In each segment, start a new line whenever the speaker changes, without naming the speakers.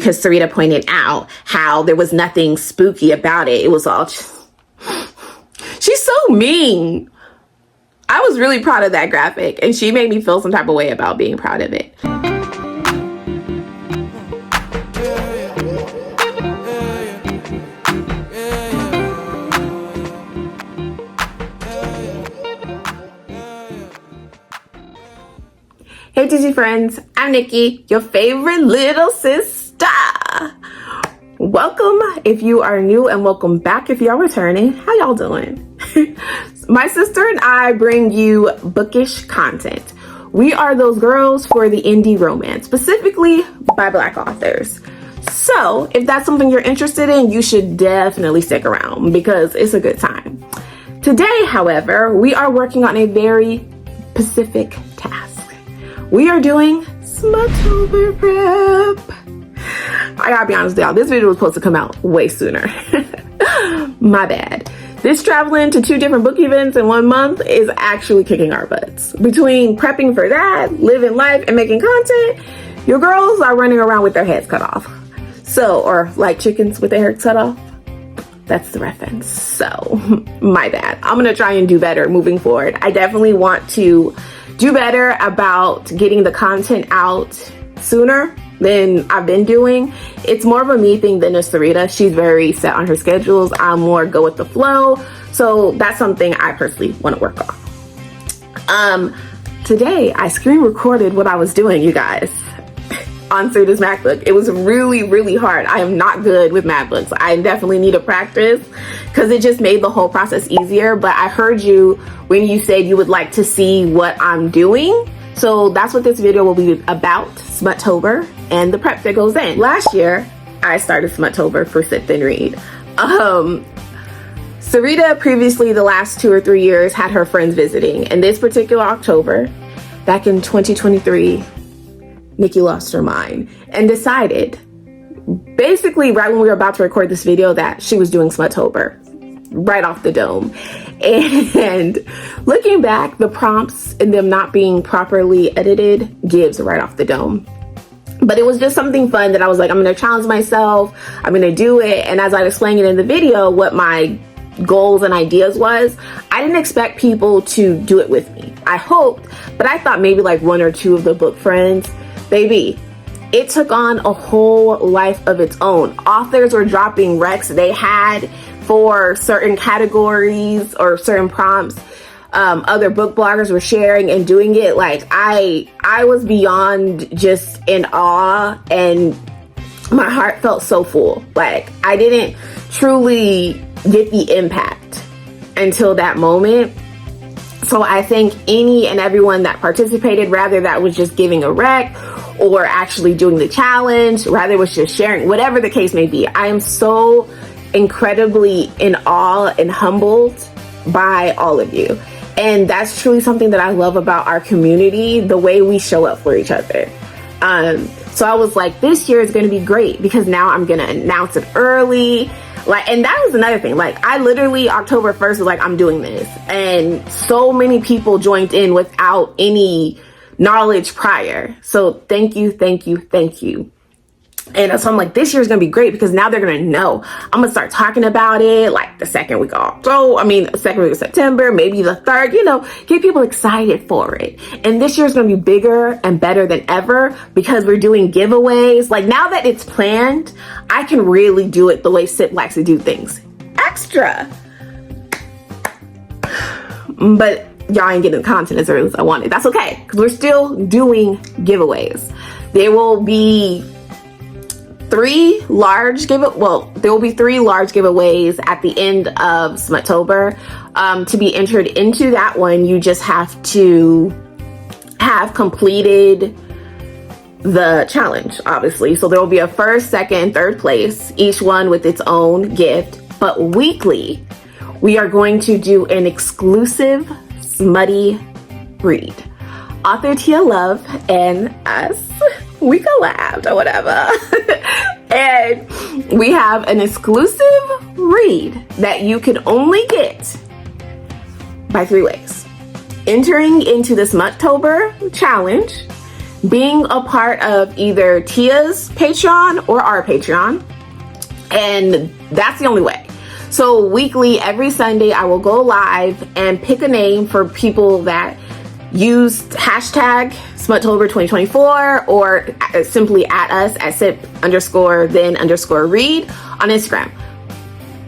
because Sarita pointed out how there was nothing spooky about it. It was all she's so mean. I was really proud of that graphic, and she made me feel some type of way about being proud of it. Hey TG friends, I'm Nikki, your favorite little sister. Welcome if you are new, and welcome back if you are returning. How y'all doing? My sister and I bring you bookish content. We are those girls for the indie romance, specifically by Black authors. So if that's something you're interested in, you should definitely stick around because it's a good time. Today, however, we are working on a very specific task. We are doing Smuttober prep. I gotta be honest with y'all, this video was supposed to come out way sooner. My bad. This traveling to 2 different book events in 1 month is actually kicking our butts. Between prepping for that, living life, and making content, your girls are running around with their heads cut off. So, or like chickens with their heads cut off. That's the reference. So, my bad. I'm gonna try and do better moving forward. I definitely want to do better about getting the content out sooner than I've been doing. It's more of a me thing than a Sarita. She's very set on her schedules. I'm more go with the flow. So that's something I personally want to work on. Today I screen recorded what I was doing, you guys, on Sarita's MacBook. It was really, really hard. I am not good with MacBooks. I definitely need to practice because it just made the whole process easier. But I heard you when you said you would like to see what I'm doing. So that's what this video will be about, Smuttober and the prep that goes in. Last year, I started Smuttober for Sit Then Read. Sarita previously, the last 2 or 3 years, had her friends visiting. And this particular October, back in 2023, Nikki lost her mind and decided, basically right when we were about to record this video, that she was doing Smuttober right off the dome. And looking back, the prompts and them not being properly edited gives right off the dome. But it was just something fun that I was like, I'm going to challenge myself. I'm going to do it. And as I explained it in the video, what my goals and ideas was, I didn't expect people to do it with me. I hoped, but I thought maybe like 1 or 2 of the book friends. Baby, it took on a whole life of its own. Authors were dropping recs they had for certain categories or certain prompts. Other book bloggers were sharing and doing it. Like I was beyond just in awe, and my heart felt so full. Like I didn't truly get the impact until that moment. So I thank any and everyone that participated, rather that was just giving a rec or actually doing the challenge, rather was just sharing, whatever the case may be. I am so incredibly in awe and humbled by all of you. And that's truly something that I love about our community, the way we show up for each other. So I was like, this year is going to be great because now I'm going to announce it early. Like, and that was another thing. Like, I literally, October 1st was like, I'm doing this. And so many people joined in without any knowledge prior. So thank you, thank you, thank you. And so I'm like, this year's gonna be great because now they're gonna know. I'm gonna start talking about it like the second week of second week of September, maybe the 3rd, get people excited for it. And this year's gonna be bigger and better than ever because we're doing giveaways. Like now that it's planned, I can really do it the way Sip likes to do things. Extra. But y'all ain't getting the content as early as I wanted. That's okay, because we're still doing giveaways. There will be 3 large giveaways at the end of Smuttober. To be entered into that one, you just have to have completed the challenge, obviously. So there will be a 1st, 2nd, 3rd place, each one with its own gift. But weekly, we are going to do an exclusive Smutty read. Author Tia Love and us, we collabed or whatever. And we have an exclusive read that you can only get by 3 ways. Entering into the Smuttober challenge, being a part of either Tia's Patreon or our Patreon. And that's the only way. So weekly, every Sunday, I will go live and pick a name for people that use hashtag Smuttober 2024 or simply at us at sip_then_read on Instagram.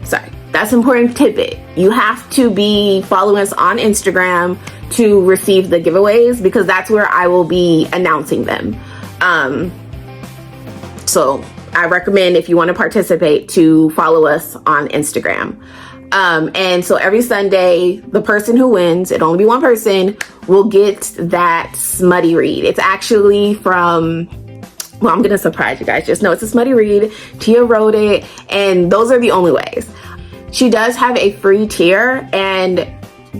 Sorry, that's an important tidbit. You have to be following us on Instagram to receive the giveaways, because that's where I will be announcing them. So I recommend, if you want to participate, to follow us on Instagram. And so every Sunday, the person who wins, it'll only be one person, will get that smutty read. It's actually from, well, I'm going to surprise you guys. Just know it's a smutty read. Tia wrote it, and those are the only ways. She does have a free tier, and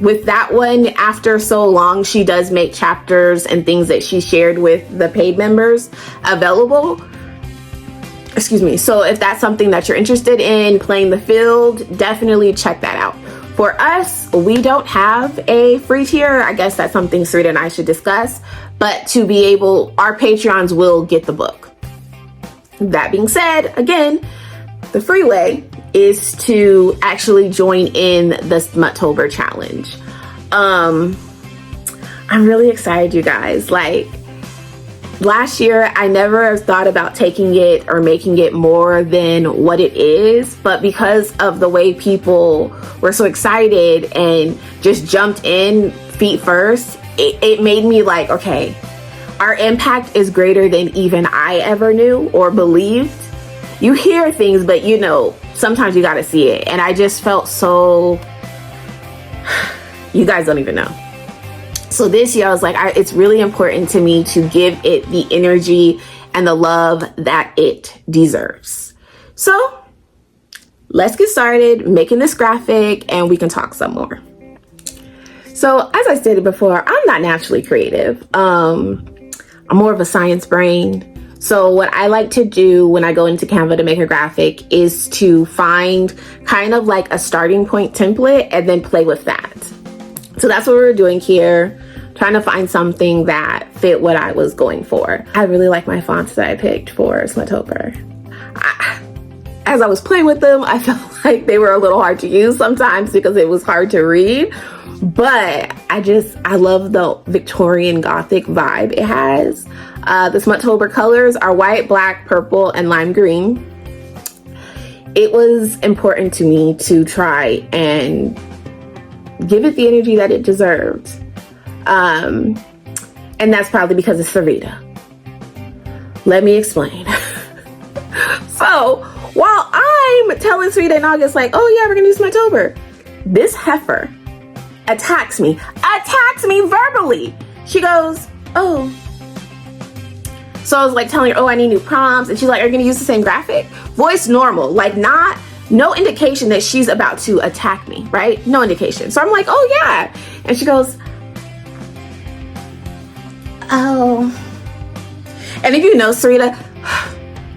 with that one, after so long, she does make chapters and things that she shared with the paid members available. Excuse me. So if that's something that you're interested in, playing the field, definitely check that out. For us, we don't have a free tier. I guess that's something Sarita and I should discuss. But to be able, our Patreons will get the book. That being said, again, the free way is to actually join in the Smuttober challenge. I'm really excited, you guys. Like, last year, I never thought about taking it or making it more than what it is, but because of the way people were so excited and just jumped in feet first, it made me like, okay, our impact is greater than even I ever knew or believed. You hear things, but you know, sometimes you gotta see it. And I just felt so, you guys don't even know. So this year I was like, it's really important to me to give it the energy and the love that it deserves. So let's get started making this graphic and we can talk some more. So as I stated before, I'm not naturally creative. I'm more of a science brain. So what I like to do when I go into Canva to make a graphic is to find kind of like a starting point template and then play with that. So that's what we're doing here, trying to find something that fit what I was going for. I really like my fonts that I picked for Smuttober. As I was playing with them, I felt like they were a little hard to use sometimes because it was hard to read. But I love the Victorian Gothic vibe it has. The Smuttober colors are white, black, purple, and lime green. It was important to me to try and give it the energy that it deserved. And that's probably because it's Sarita. Let me explain. So while I'm telling Sarita in August, like, oh yeah, we're gonna do Smuttober, this heifer attacks me verbally. She goes, oh. So I was like telling her, oh, I need new prompts. And she's like, are you gonna use the same graphic? Voice normal, like no indication that she's about to attack me, right? No indication. So I'm like, oh yeah. And she goes, oh. And if you know Sarita,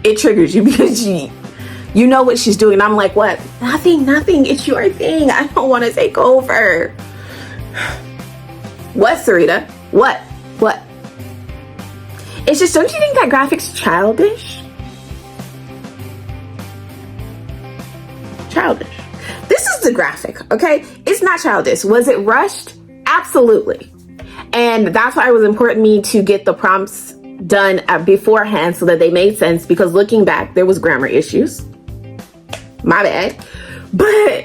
it triggers you because you know what she's doing. And I'm like, what? Nothing. It's your thing. I don't want to take over. What, Sarita? What? It's just, don't you think that graphic's childish? Childish. This is the graphic, okay? It's not childish. Was it rushed? Absolutely. And that's why it was important to me to get the prompts done beforehand so that they made sense, because looking back, there was grammar issues. My bad. But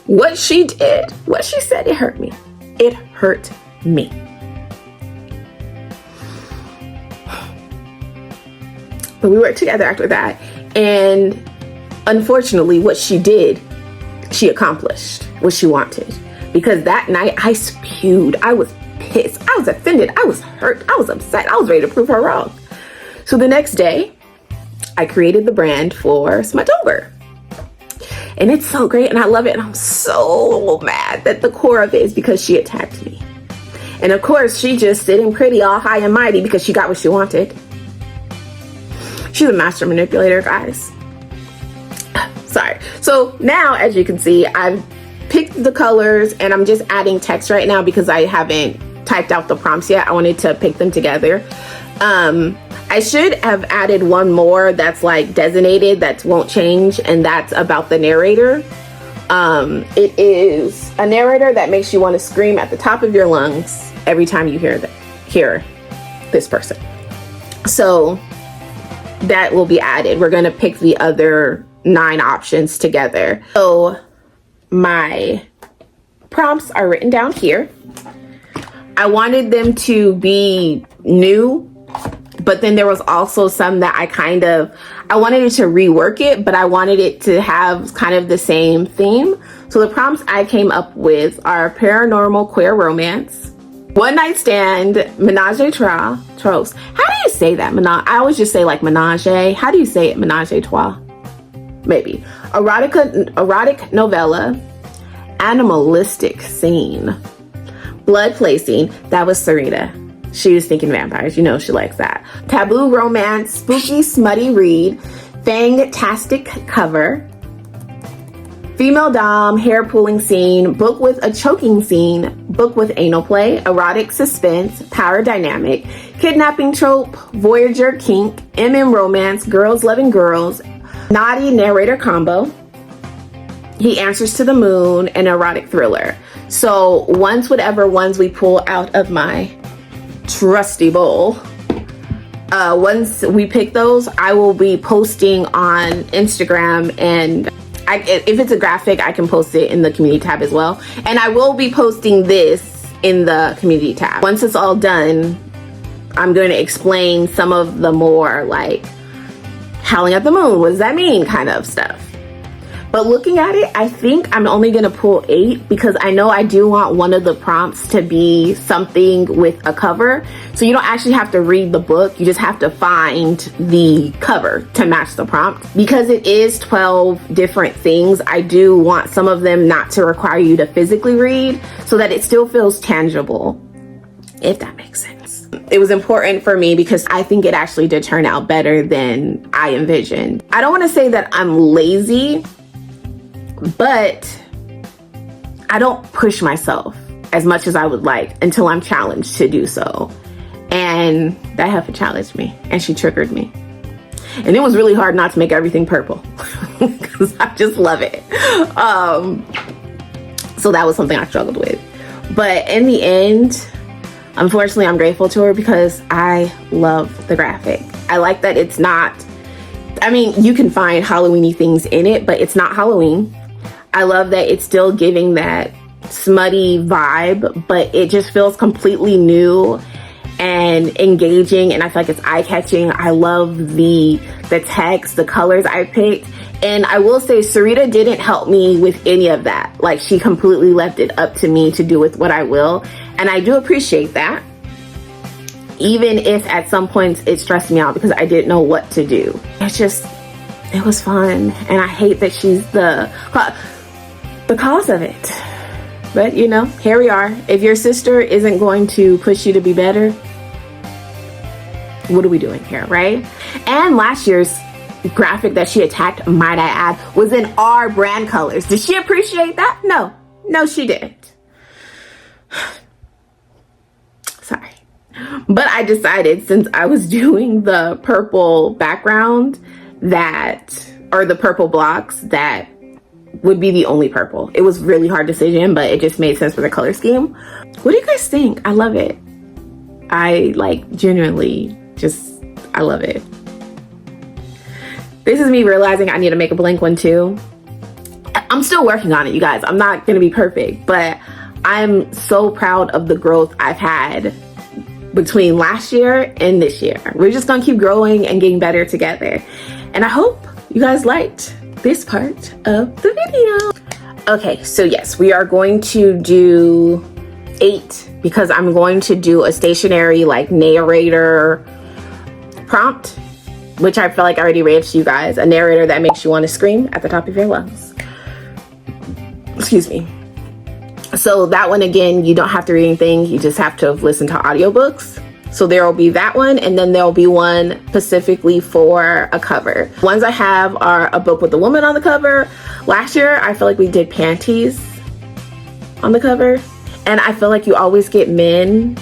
what she did, what she said, it hurt me. It hurt me. But we worked together after that. And unfortunately, what she did, she accomplished what she wanted. Because that night I spewed. I was pissed. I was offended. I was hurt. I was upset. I was ready to prove her wrong. So the next day, I created the brand for Smuttober. And it's so great and I love it. And I'm so mad that the core of it is because she attacked me. And of course, she just sitting pretty all high and mighty because she got what she wanted. She's a master manipulator, guys. Sorry. So now, as you can see, I've picked the colors and I'm just adding text right now because I haven't typed out the prompts yet. I wanted to pick them together. I should have added one more that's like designated, that won't change, and that's about the narrator. It is a narrator that makes you want to scream at the top of your lungs every time you hear this person. So that will be added. We're going to pick the other 9 options together. So my prompts are written down here. I wanted them to be new, but then there was also some that I wanted it to rework it, but I wanted it to have kind of the same theme. So the prompts I came up with are paranormal queer romance, one night stand, menage a trois. How do you say that? I always just say like menage. How do you say it? Menage a trois? Maybe. Erotic novella, animalistic scene, blood placing. That was Sarita. She was thinking vampires. You know she likes that. Taboo romance, spooky smutty read, fantastic cover, female dom, hair pulling scene, book with a choking scene, book with anal play, erotic suspense, power dynamic, kidnapping trope, voyager kink, MM romance, girls loving girls, naughty narrator combo, he answers to the moon, and erotic thriller. So whatever ones we pull out of my trusty bowl, once we pick those, I will be posting on Instagram, and if it's a graphic, I can post it in the community tab as well. And I will be posting this in the community tab. Once it's all done, I'm going to explain some of the more like howling at the moon, what does that mean kind of stuff. But looking at it, I think I'm only going to pull 8 because I know I do want one of the prompts to be something with a cover. So you don't actually have to read the book. You just have to find the cover to match the prompt. Because it is 12 different things, I do want some of them not to require you to physically read so that it still feels tangible, if that makes sense. It was important for me because I think it actually did turn out better than I envisioned. I don't want to say that I'm lazy, but I don't push myself as much as I would like until I'm challenged to do so. And that heifer challenged me and she triggered me. And it was really hard not to make everything purple because I just love it. So that was something I struggled with. But in the end, unfortunately, I'm grateful to her because I love the graphic. I like that it's not, I mean, you can find Halloween-y things in it, but it's not Halloween. I love that it's still giving that smutty vibe, but it just feels completely new and engaging, and I feel like it's eye-catching. I love the text, the colors I picked, and I will say Sarita didn't help me with any of that. Like, she completely left it up to me to do with what I will, and I do appreciate that, even if at some points it stressed me out because I didn't know what to do. It was fun, and I hate that she's the cause of it. But, you know, here we are. If your sister isn't going to push you to be better, what are we doing here, right? And last year's graphic that she attacked, might I add, was in our brand colors. Did she appreciate that? No, she didn't. Sorry. But I decided, since I was doing the purple background, or the purple blocks, that would be the only purple. It was a really hard decision, but it just made sense for the color scheme. What do you guys think? I love it. I genuinely I love it. This is me realizing I need to make a blank one too. I'm still working on it, you guys. I'm not gonna be perfect, but I'm so proud of the growth I've had between last year and this year. We're just gonna keep growing and getting better together. And I hope you guys liked this part of the video. Okay, so yes, we are going to do 8 because I'm going to do a stationary narrator prompt, which I feel like I already read to you guys. A narrator that makes you want to scream at the top of your lungs. Excuse me. So that one, again, you don't have to read anything. You just have to have listened to audiobooks. So there will be that one, and then there will be one specifically for a cover. Ones I have are a book with a woman on the cover. Last year, I feel like we did panties on the cover. And I feel like you always get men,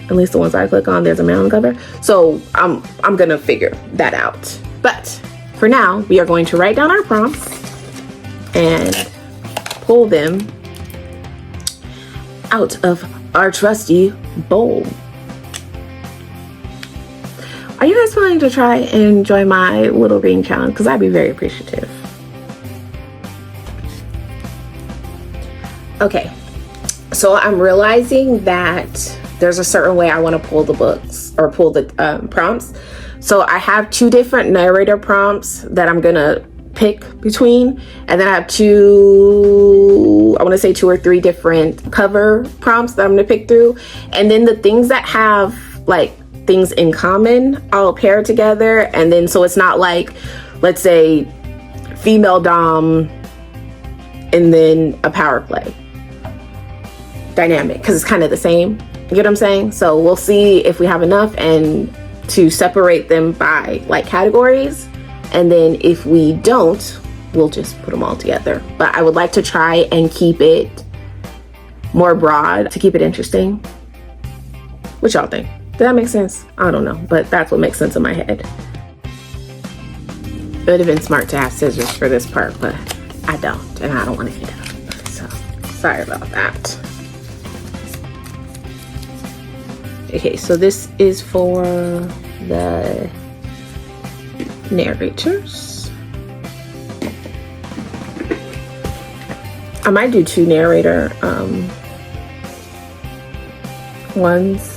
at least the ones I click on, there's a man on the cover. So I'm gonna figure that out. But for now, we are going to write down our prompts and pull them out of our trusty bowl. Are you guys willing to try and join my little reading challenge? Because I'd be very appreciative. Okay, so I'm realizing that there's a certain way I want to pull the books or pull the prompts. So I have 2 different narrator prompts that I'm gonna pick between, and then I have 2, I want to say 2 or 3 different cover prompts that I'm gonna pick through. And then the things that have like things in common, I'll pair together. And then so it's not like, let's say female dom and then a power play dynamic, because it's kind of the same. You get what I'm saying? So we'll see if we have enough and to separate them by like categories. And then if we don't, we'll just put them all together. But I would like to try and keep it more broad to keep it interesting. What y'all think? Does that make sense? I don't know, but that's what makes sense in my head. It would have been smart to have scissors for this part, but I don't, and I don't want to eat it. So sorry about that. Okay, so this is for the narrators. I might do 2 narrator ones.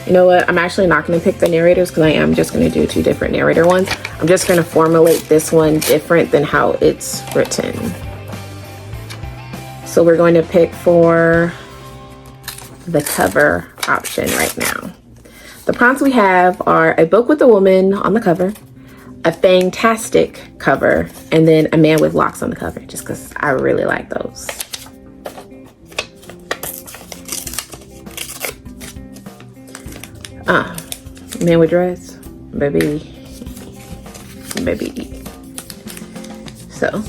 You know what? I'm actually not going to pick the narrators because I am just going to do 2 different narrator ones. I'm just going to formulate this one different than how it's written. So we're going to pick for the cover option right now. The prompts we have are a book with a woman on the cover, a fantastic cover, and then a man with locks on the cover, just because I really like those. Man with dress, baby. So.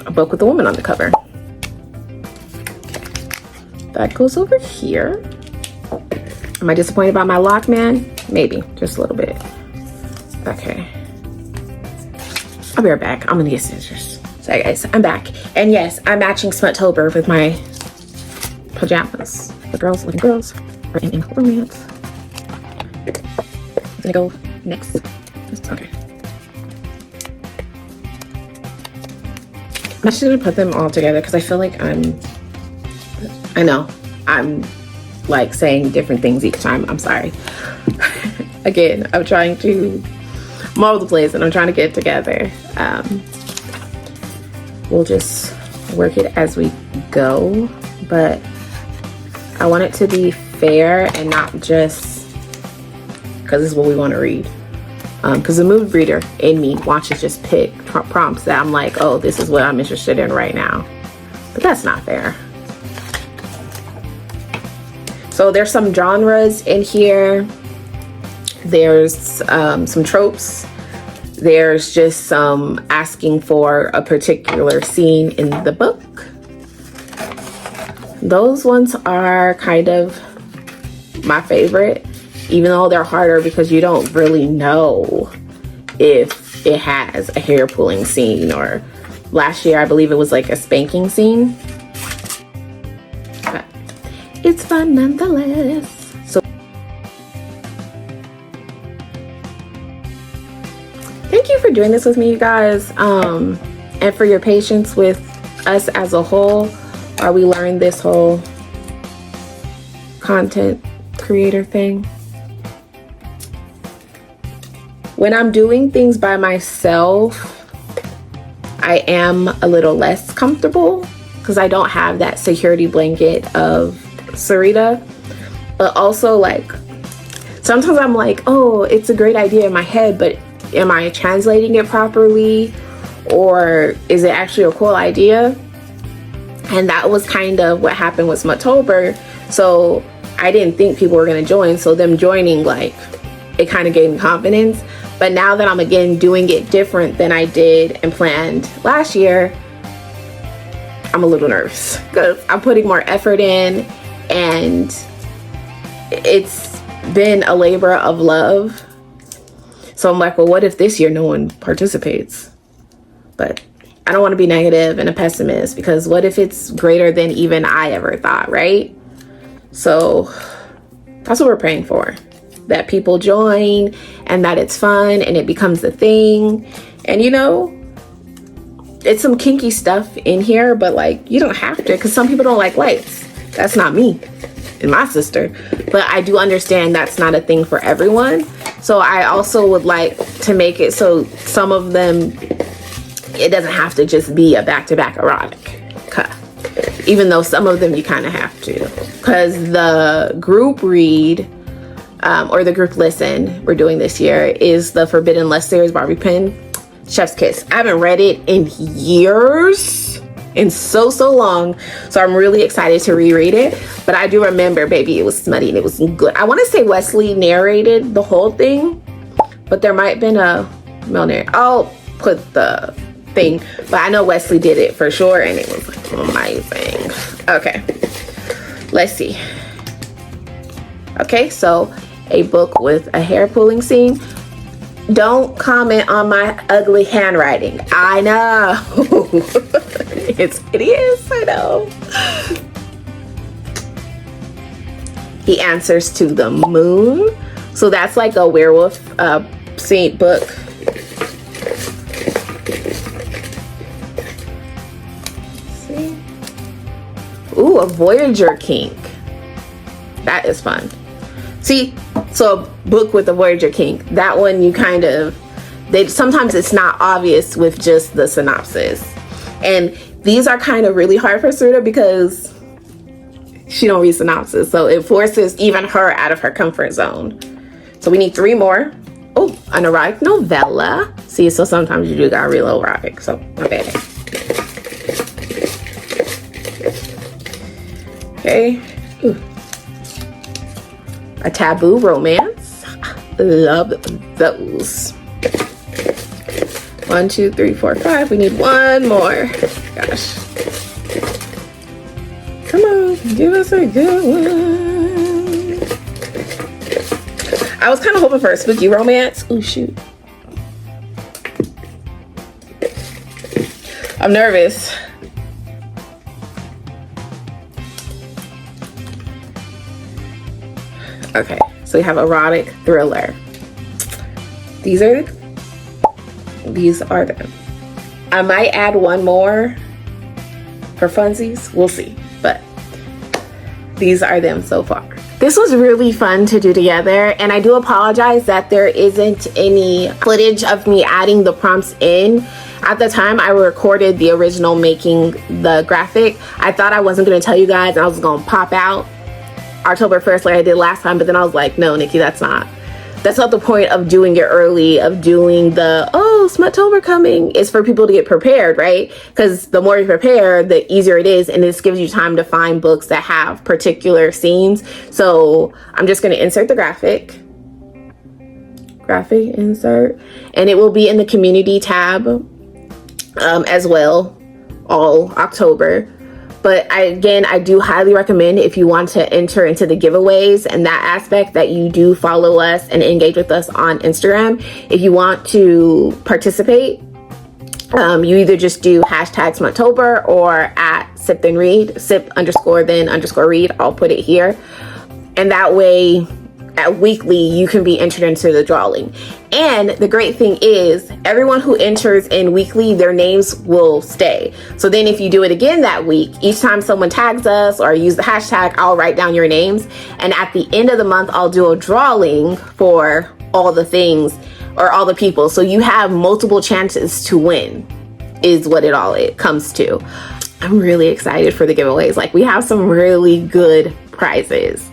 A book with a woman on the cover. That goes over here. Am I disappointed about my lock, man? Maybe, just a little bit. Okay. I'll be right back. I'm gonna get scissors. Sorry guys, I'm back. And yes, I'm matching Smuttober with my pajamas. The girls, looking girls, are in romance. I'm gonna go next. Okay. I'm actually gonna put them all together because I feel like I'm like saying different things each time. I'm sorry. Again, I'm trying to mold the place and I'm trying to get it together. We'll just work it as we go, but I want it to be fair and not just because this is what we want to read. Because the mood reader in me wants to just pick prompts that I'm like, oh, this is what I'm interested in right now. But that's not fair. So there's some genres in here. There's some tropes. There's just some asking for a particular scene in the book. Those ones are kind of my favorite, even though they're harder because you don't really know if it has a hair pulling scene, or last year I believe it was like a spanking scene. But it's fun nonetheless. So thank you for doing this with me, you guys, and for your patience with us as a whole while we learn this whole content creator thing. When I'm doing things by myself, I am a little less comfortable because I don't have that security blanket of Sarita. But also, like, sometimes I'm like, oh, it's a great idea in my head, but am I translating it properly? Or is it actually a cool idea? And that was kind of what happened with Smuttober. So I didn't think people were going to join. So them joining, like, it kind of gave me confidence. But now that I'm again doing it different than I did and planned last year, I'm a little nervous because I'm putting more effort in, and it's been a labor of love. So I'm like, well, what if this year no one participates? But I don't want to be negative and a pessimist, because what if it's greater than even I ever thought, right? So that's what we're praying for, that people join and that it's fun and it becomes a thing. And you know, it's some kinky stuff in here, but like, you don't have to, because some people don't like lights. That's not me and my sister. But I do understand that's not a thing for everyone. So I also would like to make it so some of them, it doesn't have to just be a back-to-back erotic. Even though some of them you kind of have to. Because the group read, or the group listen we're doing this year, is the Forbidden Lust series, Barbie Pin, Chef's Kiss. I haven't read it in years, in so long, so I'm really excited to reread it. But I do remember, baby, it was smutty and it was good. I want to say Wesley narrated the whole thing, but there might have been a male narrator. I'll put the thing, but I know Wesley did it for sure, and it was like amazing. Okay, let's see. Okay, so a book with a hair pulling scene. Don't comment on my ugly handwriting. I know. It's hideous, I know. He answers to the moon. So that's like a werewolf scene book. See? Ooh, a Voyager kink. That is fun. See, so a book with a Voyager kink. That one you kind of, sometimes it's not obvious with just the synopsis. And these are kind of really hard for Sarita because she don't read synopsis. So it forces even her out of her comfort zone. So we need 3 more. Oh, an erotic novella. See, so sometimes you do got real erotic. So my bad. Okay. Ooh. A taboo romance. Love those. 1, 2, 3, 4, 5. We need 1 more. Gosh. Come on, give us a good one. I was kind of hoping for a spooky romance. Oh, shoot. I'm nervous. Okay, so we have erotic thriller. These are them. I might add 1 more for funsies. We'll see, but these are them so far. This was really fun to do together, and I do apologize that there isn't any footage of me adding the prompts in. At the time I recorded the original making the graphic, I thought I wasn't going to tell you guys, and I was going to pop out October 1st like I did last time, but then I was like, no, Nikki, that's not the point of doing it early, of doing the, oh, Smuttober coming, is for people to get prepared, right? Because the more you prepare, the easier it is, and this gives you time to find books that have particular scenes. So I'm just going to insert the graphic insert, and it will be in the community tab as well all October. But I do highly recommend, if you want to enter into the giveaways and that aspect, that you do follow us and engage with us on Instagram. If you want to participate, you either just do hashtag Smuttober or at sip then read, sip_then_read. I'll put it here. And that way, at weekly, you can be entered into the drawing. And the great thing is, everyone who enters in weekly, their names will stay. So then if you do it again that week, each time someone tags us or use the hashtag, I'll write down your names. And at the end of the month, I'll do a drawing for all the things or all the people. So you have multiple chances to win, is what it comes to. I'm really excited for the giveaways. Like, we have some really good prizes.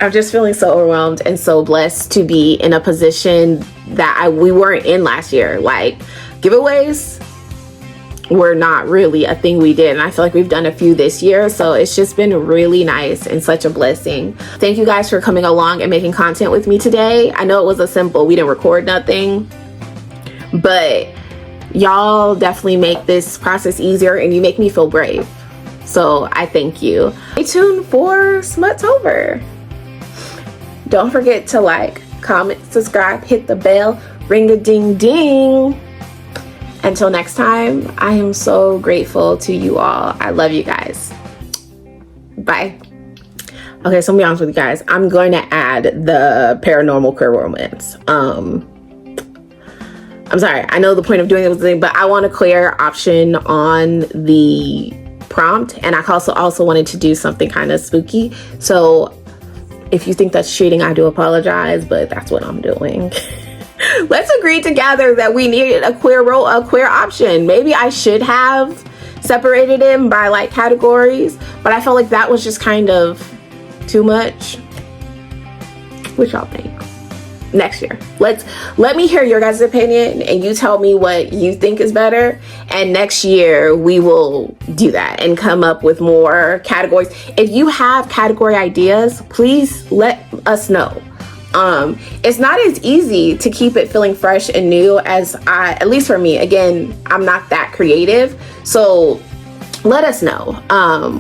I'm just feeling so overwhelmed and so blessed to be in a position that we weren't in last year. Like, giveaways, were not really a thing we did, and I feel like we've done a few this year, so it's just been really nice and such a blessing. Thank you guys for coming along and making content with me today. I know it was a simple, we didn't record nothing, but y'all definitely make this process easier and you make me feel brave, so I thank you. Stay tuned for Smuttober. Don't forget to like, comment, subscribe, hit the bell, ring a ding ding. Until next time, I am so grateful to you all. I love you guys. Bye. Okay, so I'm gonna be honest with you guys. I'm going to add the paranormal queer romance. I'm sorry, I know the point of doing this thing, but I want a clear option on the prompt, and I also wanted to do something kind of spooky. So if you think that's cheating, I do apologize, but that's what I'm doing. Let's agree together that we needed a queer option. Maybe I should have separated them by like categories, but I felt like that was just kind of too much. What y'all think? Next year, let me hear your guys' opinion, and you tell me what you think is better, and next year we will do that and come up with more categories. If you have category ideas, please let us know. It's not as easy to keep it feeling fresh and new as at least for me. Again, I'm not that creative, so let us know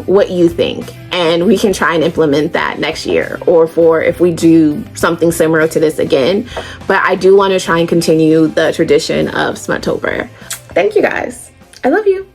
what you think, and we can try and implement that next year, or for if we do something similar to this again. But I do want to try and continue the tradition of Smuttober. Thank you guys. I love you.